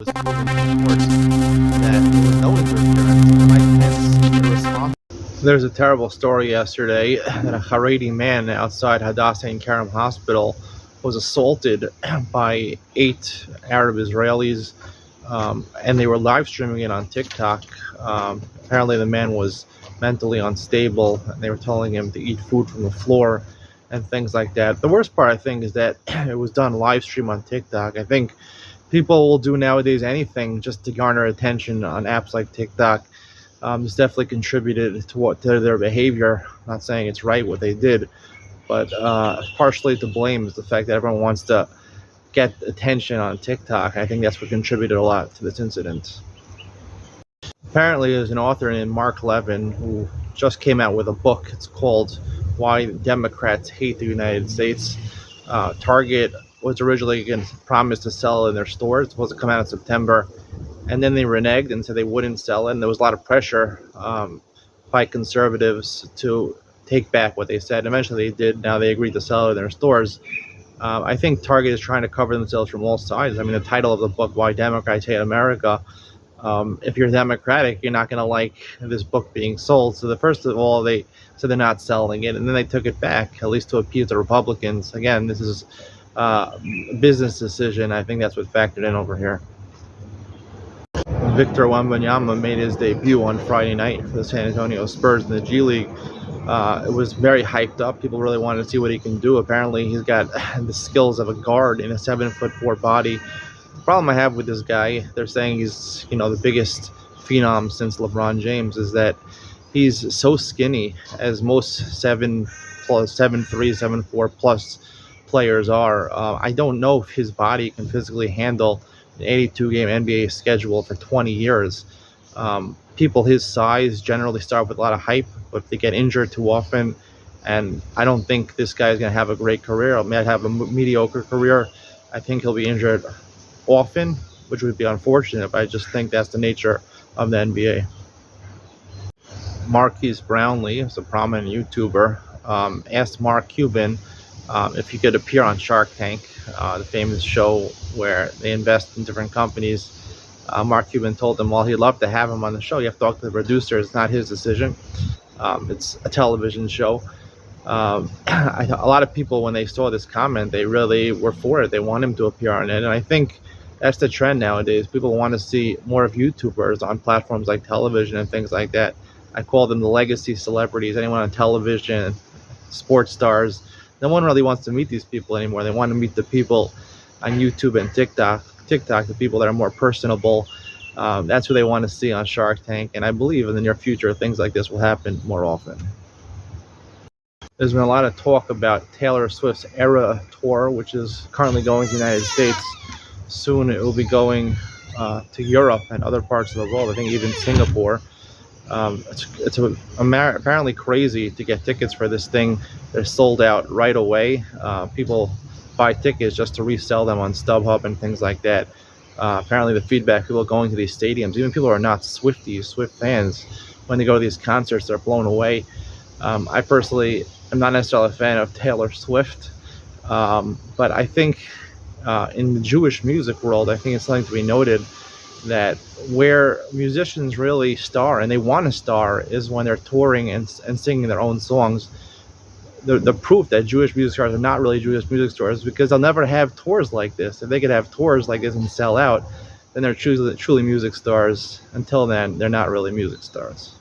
just proving to the courts that there was no interference and Mike Pence irresponsible. There's a terrible story yesterday that a Hareidi man outside Hadassah and Karam Hospital was assaulted by 8 Arab Israelis, and they were live streaming it on TikTok. Apparently, the man was mentally unstable, and they were telling him to eat food from the floor and things like that. The worst part, I think, is that it was done live stream on TikTok. I think people will do nowadays anything just to garner attention on apps like TikTok. This definitely contributed to their behavior. I'm not saying it's right what they did, but partially to blame is the fact that everyone wants to get attention on TikTok. I think that's what contributed a lot to this incident. Apparently, there's an author named Mark Levin who just came out with a book. It's called Why Democrats Hate the United States. Target was originally promised to sell it in their stores. It was supposed to come out in September, and then they reneged and said they wouldn't sell it. And there was a lot of pressure by conservatives to take back what they said. Eventually, they did. Now they agreed to sell it in their stores. I think Target is trying to cover themselves from all sides. I mean, the title of the book, Why Democrats Hate America. If you're Democratic, you're not going to like this book being sold. So first of all, they said they're not selling it, and then they took it back, at least to appease the Republicans. Again, this is a business decision. I think that's what factored in over here. Victor Wembanyama made his debut on Friday night for the San Antonio Spurs in the G League. It was very hyped up. People really wanted to see what he can do. Apparently, he's got the skills of a guard in a 7'4" body. The problem I have with this guy, they're saying he's, the biggest phenom since LeBron James, is that he's so skinny, as most 7'3", 7'4" plus players are. I don't know if his body can physically handle an 82-game NBA schedule for 20 years. People his size generally start with a lot of hype, but they get injured too often. And I don't think this guy is going to have a great career. He might have a mediocre career. I think he'll be injured often, which would be unfortunate, but I just think that's the nature of the NBA. Marquise Brownlee is a prominent YouTuber. Asked Mark Cuban if he could appear on Shark Tank, the famous show where they invest in different companies. Mark Cuban told him, well, he'd love to have him on the show. You have to talk to the producer. It's not his decision. It's a television show. A lot of people, when they saw this comment, they really were for it. They want him to appear on it. And I think that's the trend nowadays. People want to see more of YouTubers on platforms like television and things like that. I call them the legacy celebrities. Anyone on television, sports stars. No one really wants to meet these people anymore. They want to meet the people on YouTube and TikTok, the people that are more personable. That's who they want to see on Shark Tank. And I believe in the near future, things like this will happen more often. There's been a lot of talk about Taylor Swift's Era Tour, which is currently going to the United States. Soon it will be going to Europe and other parts of the world. I think even Singapore. It's apparently crazy to get tickets for this thing. They're sold out right away. People buy tickets just to resell them on StubHub and things like that. Apparently the feedback, people going to these stadiums, even people who are not Swift fans, when they go to these concerts, they're blown away. I personally am not necessarily a fan of Taylor Swift, but I think in the Jewish music world, I think it's something to be noted that where musicians really star, and they want to star, is when they're touring and singing their own songs. The proof that Jewish music stars are not really Jewish music stars, because they'll never have tours like this. If they could have tours like this and sell out, then they're truly music stars. Until then, they're not really music stars.